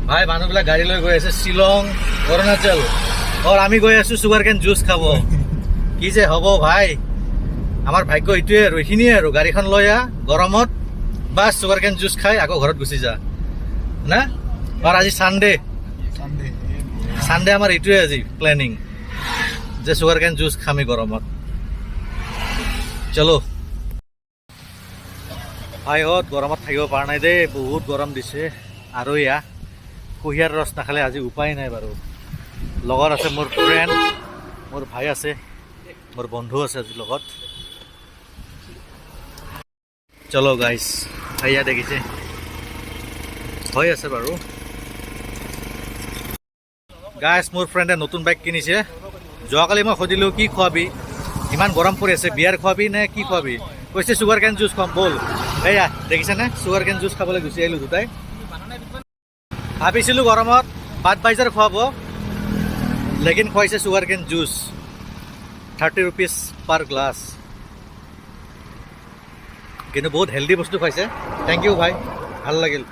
ভাই মানুহবিলাক গাড়ী লৈ গৈ আছে শ্বিলং অৰুণাচল আৰু আমি গৈ আছো চুগাৰ কেন জুচ খাব কি যে হ'ব ভাই আমাৰ ভাগ্য এইটোৱে আৰু এইখিনিয়ে আৰু গাড়ীখন লৈ গৰমত বাছ চুগাৰ কেন জুচ খাই আকৌ ঘৰত গুচি যা না আৰু আজি চানডে আমাৰ এইটোৱে আজি প্লেনিং যে চুগাৰ কেন জুচ খামি গৰমত চলো ভাইহঁত গৰমত থাকিব পৰা নাই দেই বহুত গৰম দিছে আৰু কুঁহিয়াৰ ৰস নাখালে আজি উপায় নাই বাৰু লগত আছে মোৰ ফ্ৰেণ্ড মোৰ ভাই আছে মোৰ বন্ধু আছে আজি লগত চলো গাইজ ভাইয়া দেখিছে হৈ আছে বাৰু গাইজ মোৰ ফ্ৰেণ্ডে নতুন বাইক কিনিছে যোৱাকালি মই সুধিলোঁ কি খোৱাবি ইমান গৰম পৰি আছে বিয়াৰ খোৱাবি নে কি খোৱাবি কৈছে চুগাৰ কেন জুচ খাম ব'ল এয়া দেখিছেনে চুগাৰ কেন জুচ খাবলৈ গুচি আহিলোঁ দুটাই ভাবিছিলোঁ গৰমত বাদবাইজাৰ খুৱাব লেকিন খুৱাইছে চুগাৰ কেন জুচ 30 rupees পাৰ গ্লাছ কিন্তু বহুত হেল্ডি বস্তু খুৱাইছে থেংক ইউ ভাই ভাল লাগিল